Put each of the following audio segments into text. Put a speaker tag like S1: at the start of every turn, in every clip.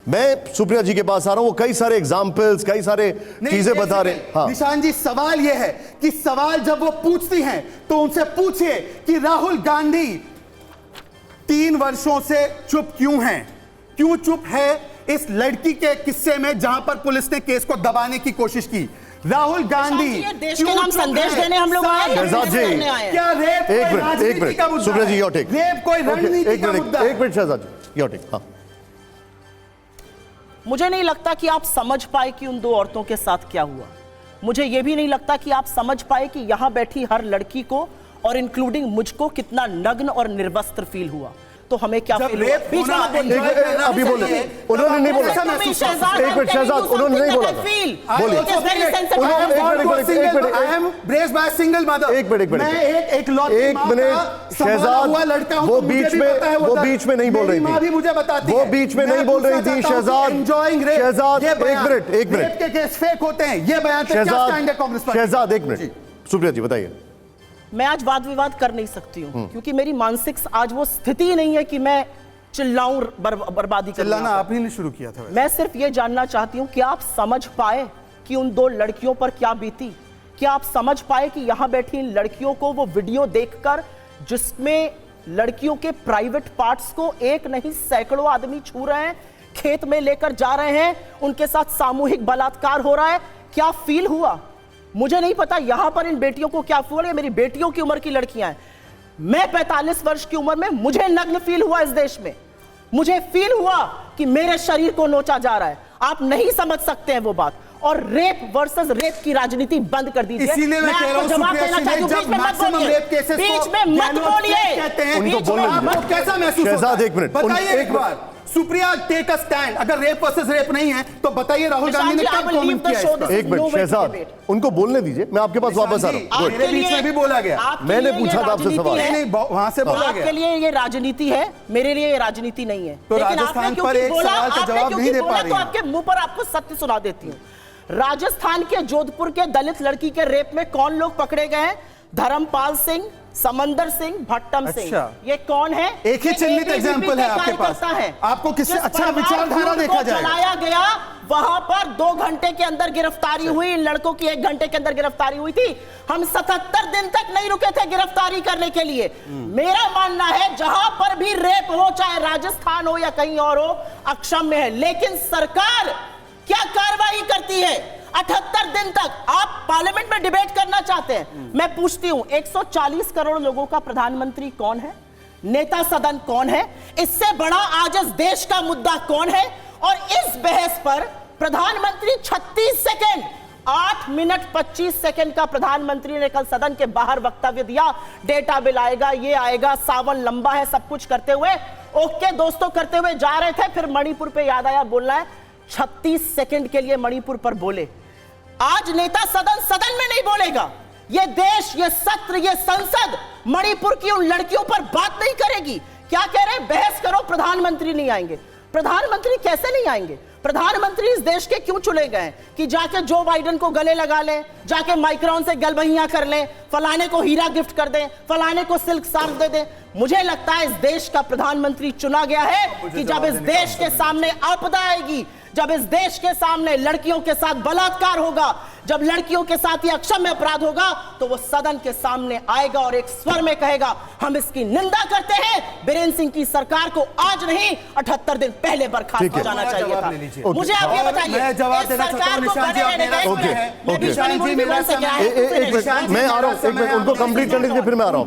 S1: मैं सुप्रिया जी के पास आ रहा हूं, वो कई सारे एग्जाम्पल्स, कई सारे चीजें बता रहे हैं। हाँ।
S2: निशान जी, सवाल यह है कि सवाल जब वो पूछती हैं तो उनसे पूछिए कि राहुल गांधी 3 वर्षों से चुप क्यों हैं? क्यों चुप है इस लड़की के किस्से में जहां पर पुलिस ने केस को दबाने की कोशिश की? राहुल गांधी
S3: देश के नाम संदेश देने हम लोग आए हैं?
S1: शहजाद जी,
S2: क्या रेप
S1: एक minute Supriya ji, your take.
S2: Rape कोई रणनीति का मुद्दा है?
S1: एक minute Shehzad ji, your take. हाँ।
S3: मुझे नहीं लगता कि आप समझ पाए कि उन 2 औरतों के साथ क्या हुआ। मुझे यह भी नहीं लगता कि आप समझ पाए कि यहां बैठी हर लड़की को और इंक्लूडिंग मुझको कितना नग्न और निर्वस्त्र फील हुआ। तो हमें क्या फील हुआ? बीच में मत बोलिए।
S1: अभी बोले, उन्होंने नहीं बोला। एक मिनट शहजाद, उन्होंने नहीं बोला। बोलिए। शहजाद, वो बीच में नहीं बोल रही थी।
S2: मुझे बताती
S1: वो बीच में नहीं बोल रही थी। शहजाद, एक मिनट
S2: के केस फेक होते हैं, ये बयान पे क्या स्टैंड है कांग्रेस पर?
S1: शहजाद, एक मिनट। सुप्रिया जी बताइए।
S3: मैं आज वाद विवाद कर नहीं सकती हूं क्योंकि मेरी मानसिक आज वो स्थिति ही नहीं है कि मैं चिल्लाऊं, बर्बादी कर।
S2: चिल्लाना आपने नहीं शुरू किया था।
S3: मैं सिर्फ ये जानना चाहती हूं कि आप समझ पाए कि उन 2 लड़कियों पर क्या बीती? क्या आप समझ पाए कि यहां बैठी इन लड़कियों को वो वीडियो देखकर जिसमें लड़कियों के प्राइवेट पार्ट्स को एक नहीं सैकड़ों आदमी छू रहे हैं, खेत में लेकर जा रहे हैं, उनके साथ सामूहिक बलात्कार हो रहा है, क्या फील हुआ? मुझे नहीं पता यहां पर इन बेटियों को क्या फील है। मेरी बेटियों की उम्र की लड़कियां हैं। मैं 45 वर्ष की उम्र में मुझे नग्न फील हुआ इस देश में। मुझे फील हुआ कि मेरे शरीर को नोचा जा रहा है। आप नहीं समझ सकते हैं वो बात। और रेप वर्सेस रेप की राजनीति बंद कर दीजिए।
S2: इसीलिए मैं कह रहा हूं
S3: जवाब देना चाहती हूं। बीच में मत बोलिए, बीच में मत बोलिए।
S1: उनको बोलने दीजिए।
S2: कैसा महसूस
S1: शहजाद, एक मिनट
S2: बताइए एक बार। Supriya take a stand. अगर रेप वर्सेस रेप नहीं है तो बताइए राहुल गांधी ने कब कमेंट किया इसका?
S1: एक मिनट शहजाद, उनको बोलने दीजिए। मैं आपके पास वापस आ रहा हूं।
S2: मेरे बीच में भी बोला गया।
S1: मैंने पूछा था आपसे सवाल।
S2: नहीं, वहां से बोला गया।
S3: आपके लिए ये राजनीति है, मेरे लिए ये राजनीति नहीं है।
S2: तो राजस्थान पर एक सवाल का जवाब नहीं दे पा रही।
S3: तो आपके मुंह पर आपको सत्य सुना देती हूँ। राजस्थान के जोधपुर के दलित लड़की के रेप में कौन लोग पकड़े गए हैं? धर्मपाल सिंह, समंदर सिंह, भट्टम सिंह। ये कौन है?
S2: एक ही चिन्हित एग्जांपल है आपके पास। आपको किससे अच्छा विचारधारा देखा जाए?
S3: चलाया गया वहां पर 2 घंटे के अंदर गिरफ्तारी हुई। इन लड़कों की 1 घंटे के अंदर गिरफ्तारी हुई थी। हम 77 दिन तक नहीं रुके थे गिरफ्तारी करने के लिए। मेरा मानना है जहां पर भी रेप हो, चाहे राजस्थान हो या कहीं और हो, अक्षम्य है। लेकिन सरकार क्या कार्रवाई करती है? 78 दिन तक आप पार्लियामेंट में डिबेट करना चाहते हैं। मैं पूछती हूं 140 करोड़ लोगों का प्रधानमंत्री कौन है? नेता सदन कौन है? इससे बड़ा आज इस देश का मुद्दा कौन है? और इस बहस पर प्रधानमंत्री 36 सेकंड 8 मिनट 25 सेकंड का प्रधानमंत्री ने कल सदन के बाहर वक्तव्य दिया। डेटा बिल आएगा, ये आएगा, सावन लंबा है, सब कुछ करते हुए ओके दोस्तों करते हुए जा रहे थे। फिर मणिपुर पे याद आया बोलना है। 36 सेकंड के लिए मणिपुर पर बोले। आज नेता सदन में नहीं बोलेगा। यह देश, यह सत्र, यह संसद मणिपुर की उन लड़कियों पर बात नहीं करेगी। क्या कह रहे हैं? बहस करो, प्रधानमंत्री नहीं आएंगे। प्रधानमंत्री कैसे नहीं आएंगे? प्रधानमंत्री इस देश के क्यों चुने गए हैं कि जाके जो बाइडेन को गले लगा लें, जाके माइक्रोन से गलबहियां कर लें, फलाने को हीरा गिफ्ट कर दें, फलाने को सिल्क सार्फ दे दें? मुझे लगता है इस देश का प्रधानमंत्री चुना गया है कि जब इस देश के सामने आपदा आएगी, जब इस देश के सामने लड़कियों के साथ बलात्कार होगा, जब लड़कियों के साथ ये अक्षम्य अपराध होगा, तो वो सदन के सामने आएगा और एक स्वर में कहेगा हम इसकी निंदा करते हैं। बीरेंद्र सिंह की सरकार को आज नहीं 78 दिन पहले बर्खास्त हो जाना चाहिए था। मुझे आप ये बताइए,
S2: मैं जवाब देना चाहता हूं। निशान जी,
S1: मैं आ रहा हूं, उनको कंप्लीट करने के लिए फिर मैं आ रहा हूं।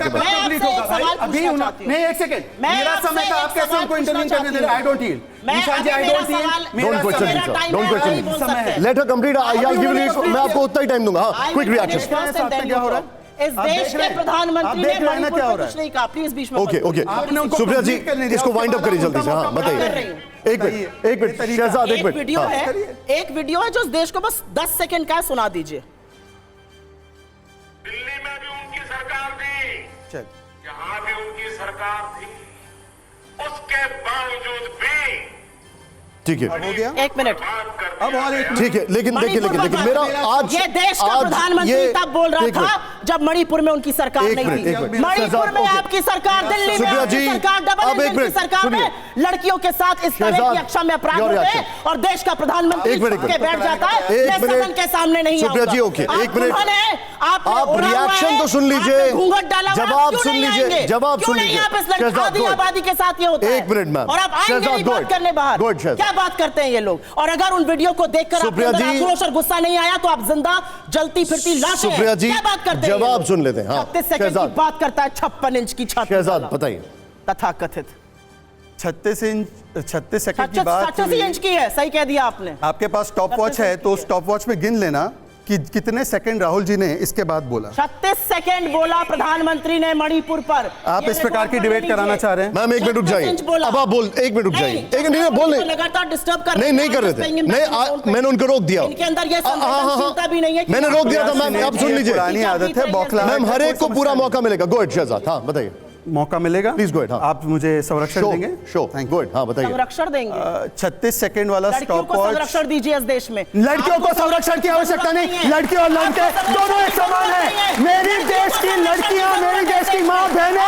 S2: अभी नहीं, एक सेकंड, मेरा समय था। आप कैसे उनको इंटरव्यू करने दे रहे हैं? I don't yield. Nishan ji, I don't yield.
S1: Don't question, let her complete. I will give you, मैं आपको उतना ही टाइम दूंगा। हाँ, क्विक रिएक्शन।
S2: क्या हो रहा है?
S3: इस देश के प्रधानमंत्री ने मणिपुर पर कुछ नहीं कहा। प्लीज बीच में
S1: ओके सुप्रिया जी, इसको वाइंड अप करिए जल्दी से। हाँ बताइए। एक मिनट शहजाद, एक मिनट।
S3: एक वीडियो है जो इस देश को बस 10 सेकंड का है, सुना दीजिए।
S4: दिल्ली में भी उनकी सरकार थी, जहां भी उनकी सरकार थी, उसके बावजूद भी
S1: ठीक है,
S2: हो गया।
S3: एक मिनट,
S2: अब और एक
S1: ठीक है। लेकिन देखिए, लेकिन मेरा आज
S3: ये देश का प्रधानमंत्री तब बोल रहा था जब मणिपुर में उनकी सरकार
S1: एक
S3: नहीं
S1: मिनट,
S3: थी।
S1: एक मिनट।
S3: मणिपुर
S1: शहजाद,
S3: में
S1: ओके।
S3: आपकी सरकार, दिल्ली में
S1: सुप्रिया
S3: आपकी
S1: जी,
S3: सरकार, डबल
S1: अब एक
S3: इंजन की
S1: मिनट,
S3: सरकार में
S1: सुनिए।
S3: लड़कियों के साथ इस तरह
S1: शहजाद,
S3: की अक्षम्य अपराध
S1: your
S3: होते हैं
S1: reaction।
S3: और देश का प्रधानमंत्री
S1: एक मिनट,
S3: के बैठ जाता है,
S1: एक
S3: मैं
S1: मिनट।
S3: सदन के सामने नहीं
S1: सुप्रिया
S3: आऊंगा।
S1: जी, ओके,
S3: आप
S1: एक मिनट।
S3: उन्होंने, आपने
S1: आप
S3: ओढ़ा हुआ
S1: रिएक्शन
S3: है,
S1: तो सुन लीजिए,
S3: आपने घूंघट डाला हुआ है,
S1: जवाब
S3: क्यों
S1: सुन
S3: नहीं
S1: लीजिए,
S3: आएंगे?
S1: जवाब
S3: क्यों
S1: सुन
S3: नहीं?
S1: लीजिए।
S3: आप इस लड़की
S1: शहजाद,
S3: आधी
S1: go ahead।
S3: आबादी के साथ ये होता है।
S1: एक मिनट, मैम।
S3: और आप आएंगे
S1: शहजाद,
S3: नहीं
S1: go
S3: बात
S1: ahead।
S3: करने बाहर।
S1: Go ahead, Shahzad.
S3: क्या बात करते हैं ये लोग? और अगर उन वीडियो को देखकर आपके
S1: सुप्रिया
S3: अंदर
S1: जी,
S3: आक्रोश और गुस्सा नहीं आया तो आप जिंदा जलती फिरती लाशें हैं।
S1: सुप्रिया जी,
S3: क्या बात करते हैं ये
S1: जवाब
S3: लोग?
S1: सुन लेते हैं, हाँ।
S3: 36 सेकंड की
S1: शहजाद।
S3: बात करता है 56 इंच की छत
S1: शहजाद बताइए।
S3: तथाकथित
S2: 36 सेकंड की बात
S3: 86 इंच की है, सही कह दिया आपने।
S2: आपके पास स्टॉप वॉच है तो स्टॉप वॉच में गिन लेना कि कितने सेकंड राहुल जी ने इसके बाद बोला।
S3: 36 सेकंड बोला प्रधानमंत्री ने मणिपुर पर।
S2: आप
S3: ये
S2: इस प्रकार की
S3: रिकॉर्ड
S2: डिबेट
S3: लीजिए।
S2: कराना चाह रहे हैं?
S1: मैम एक मिनट रुक
S3: 36
S1: जाइए,
S3: इंच बोला।
S1: अब आप बोल, एक मिनट रुक जाइए, एक नहीं बोलने
S3: लगातार डिस्टर्ब कर
S1: नहीं कर रहे थे, मैंने उनको रोक दिया।
S3: इनके अंदर ये
S1: हाँ,
S3: संवेदनशीलता भी नहीं है कि
S1: मैंने रोक दिया था मैम, आप सुन
S2: ये
S1: लीजिए।
S2: पुरानी आदत है बौखला।
S1: मैम हर एक को पूरा मौका मिलेगा। गो अहेड शहजाद, हाँ बताइए।
S2: मौका मिलेगा?
S1: Please go ahead, हाँ।
S2: आप मुझे संरक्षण देंगे?
S1: Show
S2: Thank you।
S1: Go ahead, हाँ बताइए।
S3: संरक्षण देंगे
S2: 36 सेकंड वाला
S3: लड़कियों
S2: स्टॉप
S3: को
S2: वॉच।
S3: संरक्षण दीजिए इस देश में।
S2: लड़कियों को संरक्षण की आवश्यकता नहीं, लड़के और लड़के दोनों एक समान है। मेरी देश की लड़कियां, मेरी देश की माँ बहनें,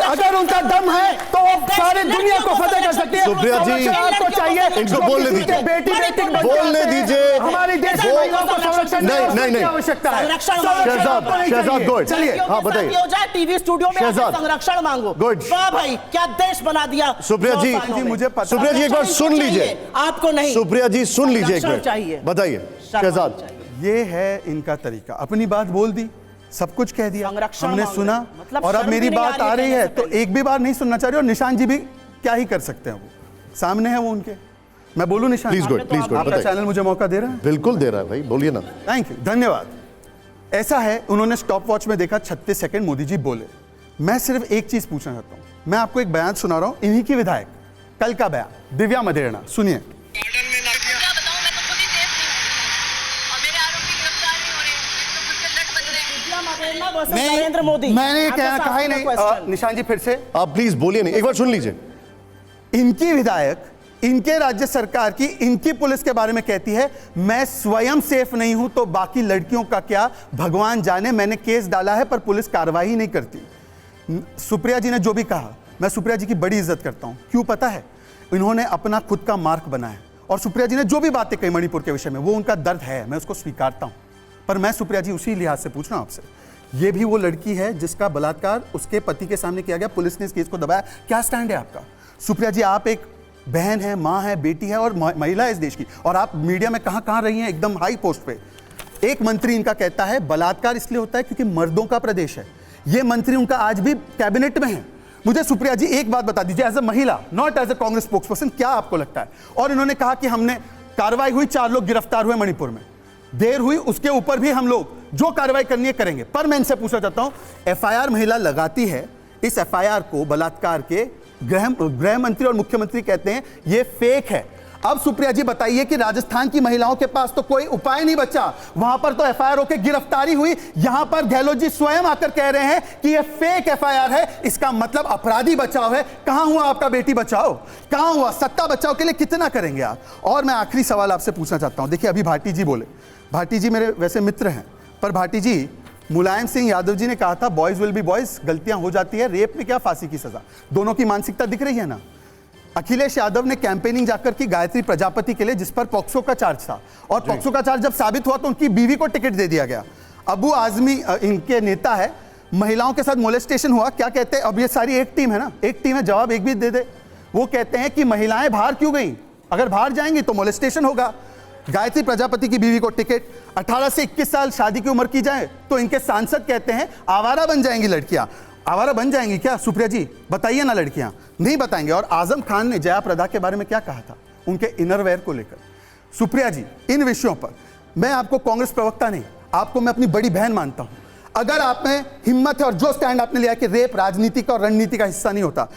S2: अगर उनका दम है तो वो सारे दुनिया को फतेह कर सकती है।
S1: सुप्रिया जी,
S2: संरक्षण आपको चाहिए,
S1: इनको
S2: जो
S1: बोलने
S2: किसी के
S1: दीजिए।
S2: बेटी बेटी बन
S1: बोलने
S2: जाते हैं।
S1: दीजिए।
S2: हमारी देश की
S1: वो-
S2: महिलाओं को संरक्षण
S1: नहीं,
S2: की आवश्यकता है।
S3: संरक्षण
S2: संरक्षण
S1: शहजाद,
S2: आपको नहीं
S1: शहजाद,
S2: चाहिए।
S1: go ahead।
S2: चलिए
S3: लड़कियों
S1: हाँ,
S3: के साथ
S1: बताइए।
S3: ये हो जाए टीवी स्टूडियो में आके
S1: शहजाद।
S3: संरक्षण मांगो।
S1: Good।
S3: वाह भाई क्या देश बना दिया।
S1: सुप्रिया जी,
S3: 9 सालों में।
S2: मुझे पता-
S1: सुप्रिया जी एक बार सुन लीजिए।
S3: चाहिए, आपको नहीं।
S1: सुप्रिया जी सुन लीजिए एक
S3: संरक्षण
S1: मिनट,
S3: चाहिए।
S1: बताइए शहजाद।
S2: ये है इनका तरीका, अपनी बात बोल दी, सब कुछ कह दिया,
S3: संरक्षण
S2: हमने
S3: मांग
S2: सुना,
S3: रहे हैं। मतलब
S2: और अब
S3: शर्म
S2: मेरी
S3: भी नहीं
S2: बात
S3: आ रही
S2: आ रही
S3: कहने
S2: है
S3: से
S2: तो
S3: पहले।
S2: एक भी बार नहीं सुनना चाह रही। और निशान जी भी क्या ही कर सकते हैं, वो सामने है वो उनके। मैं बोलूं निशान?
S1: प्लीज गो, प्लीज गो,
S2: आपका
S1: बताइए।
S2: चैनल मुझे मौका दे रहा है?
S1: बिल्कुल दे रहा है भाई, बोलिए ना।
S2: थैंक यू, धन्यवाद। ऐसा है, उन्होंने स्टॉप वॉच में देखा 36 सेकंड मोदी जी बोले। मैं सिर्फ एक चीज पूछना चाहता हूं, मैं आपको एक बयान सुना रहा हूं, इन्हीं की विधायक कल का बयान, दिव्या मदेरणा, सुनिए।
S5: गार्डन में क्या बताऊं, मैं तो खुद ही सेफ नहीं हूं और मेरे आरोपी गिरफ्तार नहीं हो रहे हैं, एक तो खुद से लट बज रहे हैं।
S3: नरेंद्र मोदी।
S2: मैंने
S3: आपके
S2: कहा
S3: साथ
S2: ही
S3: मेरा
S2: नहीं।
S3: question।
S2: निशान जी फिर से,
S1: आप प्लीज बोलिए नहीं, एक बार सुन लीजिए।
S2: इनकी विधायक इनके राज्य सरकार की, इनकी पुलिस के बारे में कहती है मैं स्वयं सेफ नहीं हूं तो बाकी लड़कियों का क्या, भगवान जाने, मैंने केस डाला है पर पुलिस कार्रवाई नहीं करती। सुप्रिया जी ने जो भी कहा, मैं सुप्रिया जी की बड़ी इज्जत करता हूं। क्यों पता है? इन्होंने अपना खुद का मार्क बनाया, और सुप्रिया जी ने जो भी बातें कही मणिपुर के विषय में, वो उनका दर्द है, मैं उसको स्वीकारता हूं। पर मैं सुप्रिया जी उसी लिहाज से पूछ रहा हूं आपसे, ये भी वो लड़की है जिसका बलात्कार उसके पति के सामने किया गया, पुलिस ने इस केस को दबाया। क्या स्टैंड है आपका? सुप्रिया जी, आप एक बहन है, माँ है, बेटी है और महिला है इस देश की, और आप मीडिया में कहां रही हैं, एकदम हाई पोस्ट पे। एक मंत्री इनका कहता है बलात्कार इसलिए होता है क्योंकि मर्दों का प्रदेश है। ये मंत्री उनका आज भी कैबिनेट में है। मुझे सुप्रिया जी एक बात बता दीजिए, एज अ महिला, not as a Congress spokesperson, क्या आपको लगता है? और इन्होंने कहा कि हमने कार्रवाई हुई, 4 लोग गिरफ्तार हुए मणिपुर में, देर हुई, उसके ऊपर भी हम लोग जो कार्रवाई करनी है करेंगे। पर मैं इनसे पूछना चाहता हूं, एफआईआर महिला लगाती है, इस एफआईआर को बलात्कार के गृह मंत्री और मुख्यमंत्री कहते हैं ये फेक है। अब सुप्रिया जी बताइए कि राजस्थान की महिलाओं के पास तो कोई उपाय नहीं बचा, वहां पर तो एफआईआर होकर गिरफ्तारी हुई, यहां पर गहलोत जी स्वयं आकर कह रहे हैं कि यह फेक एफआईआर है। इसका मतलब अपराधी बचाव है। कहां हुआ आपका बेटी बचाओ? कहां हुआ? सत्ता बचाओ के लिए कितना करेंगे आप? और मैं आखिरी सवाल आपसे पूछना चाहता हूं। देखिए, अभी भाटी जी बोले, भाटी जी मेरे वैसे मित्र हैं, पर भाटी जी, मुलायम सिंह यादव जी ने कहा था बॉयज विल बी बॉयज, गलतियां हो जाती है, रेप में क्या फांसी की सजा, दोनों की मानसिकता दिख रही है ना। अखिलेश यादव ने कैंपेनिंग जाकर की गायत्री प्रजापति के लिए, जिस पर पॉक्सो का चार्ज था, और पॉक्सो का चार्ज जब साबित हुआ तो उनकी बीवी को टिकट दे दिया गया। अबू आजमी इनके नेता है, महिलाओं के साथ मोलेस्टेशन हुआ, क्या कहते हैं? अब ये सारी एक टीम है ना, एक टीम है, जवाब एक भी दे दे। वो कहते हैं कि महिलाएं बाहर क्यों गई, अगर बाहर जाएंगी तो मोलेस्टेशन होगा। गायत्री प्रजापति की बीवी को टिकट, 18 से 21 साल शादी की उम्र की जाए तो इनके सांसद कहते हैं आवारा बन जाएंगी लड़कियां। आवारा बन जाएंगी क्या सुप्रिया जी? बताइए ना, लड़कियां नहीं बताएंगे। और आजम खान ने जया प्रदा के बारे में क्या कहा था, उनके इनरवेयर को लेकर? सुप्रिया जी, इन विषयों पर मैं आपको कांग्रेस प्रवक्ता नहीं, आपको मैं अपनी बड़ी बहन मानता हूं। अगर आप में हिम्मत है और जो स्टैंड आपने लिया कि रेप राजनीति का और रणनीति का हिस्सा नहीं होता,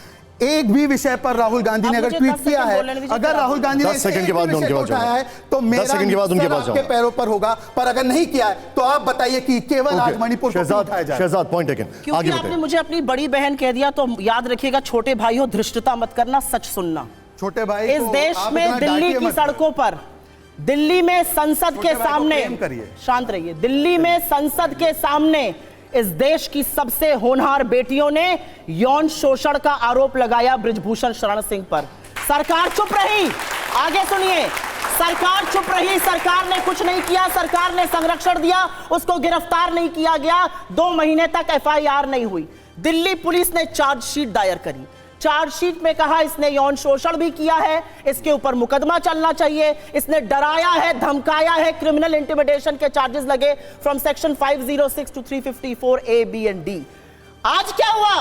S2: एक भी विषय पर राहुल गांधी ने अगर ट्वीट किया है, अगर राहुल गांधी ने
S1: 10 सेकंड के बाद उनके पास
S2: उठाया है तो मेरा
S1: 10 सेकंड के बाद उनके पास
S2: आपके पैरों पर होगा। पर अगर नहीं किया है तो आप बताइए कि केवल आज मणिपुर को क्यों उठाया जाए?
S1: Shehzad, point taken.
S3: क्योंकि
S1: आगे
S3: आपने
S1: बताइए।
S3: मुझे अपनी बड़ी बहन कह दिया तो याद रखिएगा, छोटे भाइयों धृष्टता मत करना, सच सुनना।
S2: छोटे भाई,
S3: इस देश में दिल्ली की सड़कों पर, दिल्ली में संसद के सामने, शांत रहिए, दिल्ली में संसद के सामने इस देश की सबसे होनहार बेटियों ने यौन शोषण का आरोप लगाया बृजभूषण शरण सिंह पर। सरकार चुप रही। आगे सुनिए, सरकार चुप रही, सरकार ने कुछ नहीं किया, सरकार ने संरक्षण दिया, उसको गिरफ्तार नहीं किया गया, 2 महीने तक एफआईआर नहीं हुई। दिल्ली पुलिस ने चार्जशीट दायर करी। चार्जशीट में कहा इसने यौन शोषण भी किया है, इसके ऊपर मुकदमा चलना चाहिए, इसने डराया है, धमकाया है, क्रिमिनल इंटिमिडेशन के चार्जेस लगे from section 506 to 354 A, B and D। आज क्या हुआ?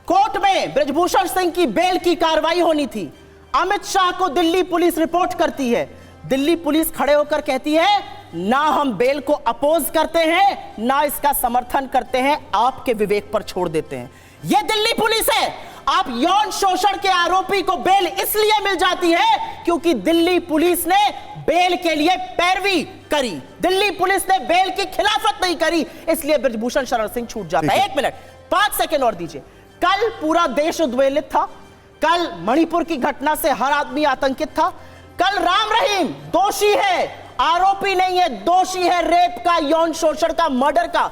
S3: कोर्ट में बृजभूषण सिंह की बेल की कार्रवाई होनी थी। अमित शाह को दिल्ली पुलिस रिपोर्ट करती है। दिल्ली पुलिस खड़े होकर कहती है ना हम बेल को अपोज करते हैं, ना इसका समर्थन करते हैं, आपके विवेक पर छोड़ देते हैं। यह दिल्ली पुलिस है। आप यौन शोषण के आरोपी को बेल इसलिए मिल जाती है क्योंकि दिल्ली पुलिस ने बेल के लिए पैरवी करी, दिल्ली पुलिस ने बेल की खिलाफत नहीं करी, इसलिए बृजभूषण शरण सिंह छूट जाता है। 1 मिनट 5 सेकंड और दीजिए। कल पूरा देश उद्वेलित था, कल मणिपुर की घटना से हर आदमी आतंकित था, कल राम रहीम दोषी है, आरोपी नहीं है, दोषी है रेप का, यौन शोषण का, मर्डर का,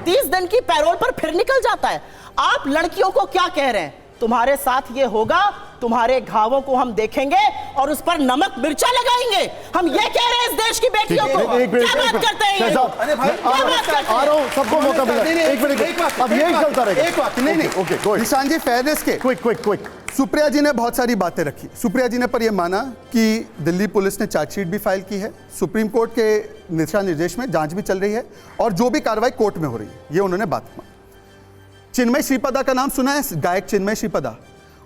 S3: 30 दिन की पैरोल पर फिर निकल जाता है। आप लड़कियों को क्या कह रहे हैं? तुम्हारे साथ ये होगा, तुम्हारे घावों को हम देखेंगे और उस पर नमक मिर्चा लगाएंगे। हम ये कह रहे हैं इस देश की बेटियों को। क्या बात करते हैं?
S2: अरे भाई
S1: आ रहा हूं, सबको मौका मिला। एक मिनट, अब यही चलता रहेगा।
S2: एक बात नहीं,
S1: ओके,
S2: निशान जी फेयरनेस के
S1: क्विक।
S2: सुप्रिया जी ने बहुत सारी बातें रखी। सुप्रिया जी ने पर यह माना कि दिल्ली पुलिस ने चार्जशीट भी फाइल की है, सुप्रीम कोर्ट के दिशा निर्देश में जांच भी चल रही है और जो भी कार्रवाई कोर्ट में हो रही है, ये उन्होंने बात मानी। चिन्मय श्रीपदा का नाम सुना है? गायक चिन्मय श्रीपदा,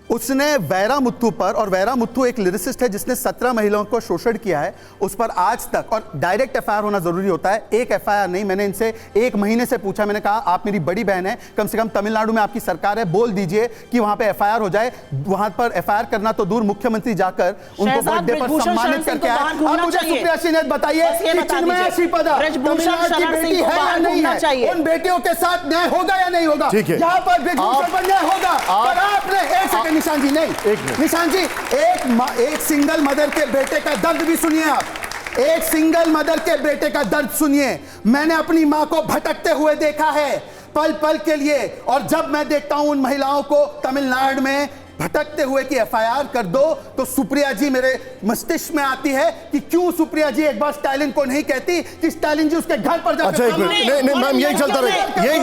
S2: उसने वैरा मुत्थु पर, और वैरा मुत्थु एक लिरिसिस्ट है जिसने 17 महिलाओं को शोषण किया है, उस पर आज तक, और डायरेक्ट एफआईआर होना जरूरी होता है, एक एफआईआर नहीं। मैंने इनसे 1 महीने से पूछा, मैंने कहा आप मेरी बड़ी बहन है, कम से कम तमिलनाडु में आपकी सरकार है, बोल दीजिए कि वहां पे एफआईआर हो जाए। वहां पर एफआईआर करना तो दूर, मुख्यमंत्री जाकर उनको बर्थडे पर सम्मानित करके आए। अब मुझे सुप्रिया सिंह ने बताइए कि चिन्मय श्रीपदा तमिलनाडु की बेटी है या नहीं है? उन बेटियों के साथ न्याय होगा या नहीं होगा? यहाँ पर बृजभूषण पर न्याय होगा। और आपने एक सेकंड निशान जी, नहीं निशान जी, एक सिंगल मदर के बेटे का दर्द भी सुनिए आप। एक सिंगल मदर के बेटे का दर्द सुनिए। मैंने अपनी मां को भटकते हुए देखा है पल पल के लिए, और जब मैं देखता हूं उन महिलाओं को तमिलनाडु में भटकते हुए कि एफआईआर कर दो, तो सुप्रिया जी मेरे मस्तिष्क में आती है कि क्यों सुप्रिया जी एक बार स्टालिन को नहीं कहती कि स्टालिन जी उसके घर पर जाकर।
S1: अच्छा एक मिनट, नहीं मैम यही चलता रहेगा, यही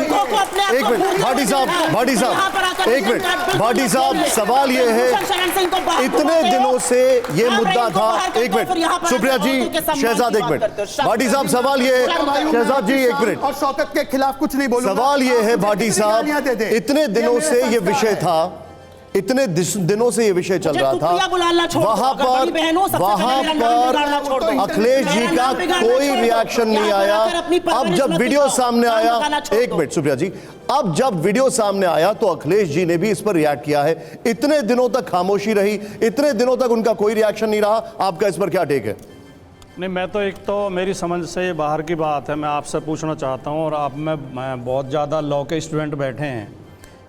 S1: एक मिनट भाटी साहब, एक मिनट भाटी साहब, सवाल ये है इतने दिनों से ये मुद्दा था। एक मिनट सुप्रिया जी, शहजाद, एक मिनट भाटी साहब, सवाल ये है, शहजाद जी एक मिनट,
S2: और शौकत के खिलाफ कुछ नहीं बोलूंगा।
S1: सवाल ये है भाटी साहब, इतने दिनों से ये विषय था, इतने दिनों से ये विषय चल रहा था, वहां पर अखिलेश जी का कोई रिएक्शन नहीं आया। अब जब वीडियो सामने आया, एक मिनट सुप्रिया जी, अब जब वीडियो सामने आया तो अखिलेश जी ने भी इस पर रिएक्ट किया है। इतने दिनों तक खामोशी रही, इतने दिनों तक उनका कोई रिएक्शन नहीं रहा, आपका इस पर क्या टेक है?
S6: नहीं, मैं तो एक तो मेरी समझ से बाहर की बात है, मैं आपसे पूछना चाहता हूँ, और आप में बहुत ज़्यादा लॉ के स्टूडेंट बैठे हैं,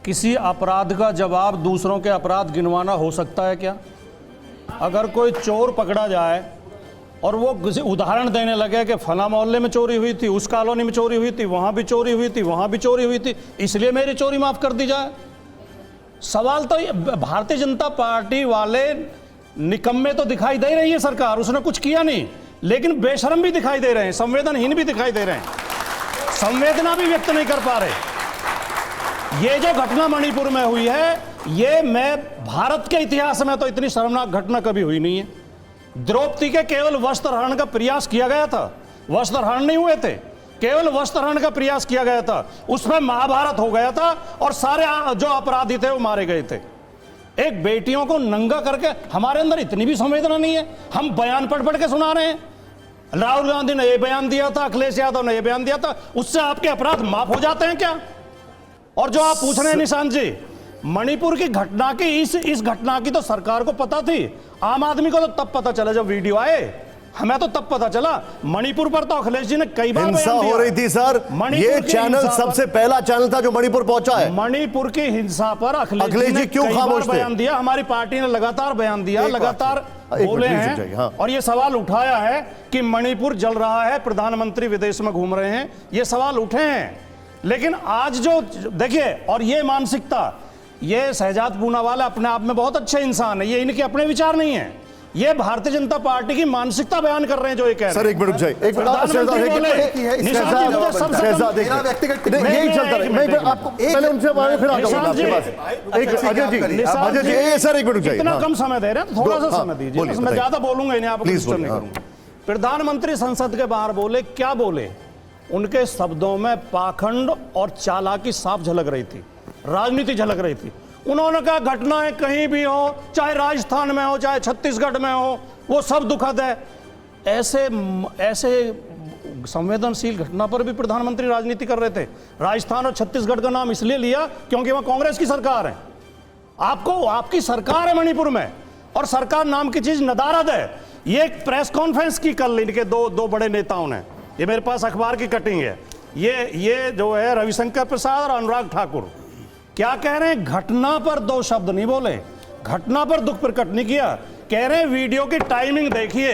S6: किसी अपराध का जवाब दूसरों के अपराध गिनवाना हो सकता है क्या? अगर कोई चोर पकड़ा जाए और वो किसी उदाहरण देने लगे कि फला मोहल्ले में चोरी हुई थी, उस कॉलोनी में चोरी हुई थी, वहाँ भी चोरी हुई थी, वहाँ भी चोरी हुई थी, इसलिए मेरी चोरी माफ़ कर दी जाए। सवाल तो भारतीय जनता पार्टी वाले निकम्मे तो दिखाई दे रही है सरकार, उसने कुछ किया नहीं, लेकिन बेशरम भी दिखाई दे रहे हैं, संवेदनहीन भी दिखाई दे रहे हैं, संवेदना भी व्यक्त नहीं कर पा रहे। ये जो घटना मणिपुर में हुई है, ये मैं भारत के इतिहास में तो इतनी शर्मनाक घटना कभी हुई नहीं है। द्रौपदी के केवल वस्त्रहरण का प्रयास किया गया था, वस्त्रहरण नहीं हुए थे, केवल वस्त्रहरण का प्रयास किया गया था, उसमें महाभारत हो गया था और सारे जो अपराधी थे वो मारे गए थे। एक बेटियों को नंगा करके, हमारे अंदर इतनी भी संवेदना नहीं है, हम बयान पढ़ पढ़ के सुना रहे हैं। राहुल गांधी ने ये बयान दिया था, अखिलेश यादव ने ये बयान दिया था, उससे आपके अपराध माफ हो जाते हैं क्या? और जो आप पूछ रहे हैं निशांत जी, मणिपुर की घटना की, इस घटना की तो सरकार को पता थी, आम आदमी को तो तब पता चला जब वीडियो आए, हमें तो तब पता चला। मणिपुर पर तो अखिलेश जी ने कई बार
S1: हिंसा हो रही थी सर, ये चैनल सबसे पहला चैनल था जो मणिपुर पहुंचा है।
S6: मणिपुर की हिंसा पर अखिलेश जी ने क्यों खामोश थे? बयान दिया, हमारी पार्टी ने लगातार बयान दिया, लगातार बोले हैं और ये सवाल उठाया है कि मणिपुर जल रहा है, प्रधानमंत्री विदेश में घूम रहे हैं, ये सवाल उठे हैं। लेकिन आज जो देखिए, और ये मानसिकता, ये शहजाद पूनावाला अपने आप में बहुत अच्छे इंसान है, ये इनके अपने विचार नहीं है, ये भारतीय जनता पार्टी की मानसिकता बयान कर रहे हैं जो ये कह रहे हैं।
S1: सर एक मिनट जाइए, एक मिनट,
S6: यही चलता रहा।
S1: मैं आपको पहले उनसे बारे फिर आ जाऊंगा आपके पास। एक अजय जी सर एक मिनट जाइए,
S6: इतना कम समय दे रहे हैं, थोड़ा सा समय दीजिए, मैं ज्यादा बोलूंगा इन्हें, आपको डिस्टर्ब नहीं करूंगा। प्रधानमंत्री संसद के बाहर बोले, क्या बोले? उनके शब्दों में पाखंड और चालाकी साफ झलक रही थी, राजनीति झलक रही थी। उन्होंने कहा घटनाएं कहीं भी हो, चाहे राजस्थान में हो, चाहे छत्तीसगढ़ में हो, वो सब दुखद है। ऐसे संवेदनशील घटना पर भी प्रधानमंत्री राजनीति कर रहे थे। राजस्थान और छत्तीसगढ़ का नाम इसलिए लिया क्योंकि वहां कांग्रेस की सरकार है। आपकी सरकार है मणिपुर में, और सरकार नाम की चीज नदारद है। ये एक प्रेस कॉन्फ्रेंस की कल इनके दो बड़े नेताओं ने, ये मेरे पास अखबार की कटिंग है, ये जो है रविशंकर प्रसाद और अनुराग ठाकुर, क्या कह रहे हैं? घटना पर 2 शब्द नहीं बोले, घटना पर दुख प्रकट नहीं किया। कह रहे हैं वीडियो की टाइमिंग देखिए,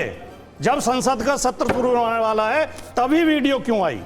S6: जब संसद का सत्र शुरू होने वाला है तभी वीडियो क्यों आई?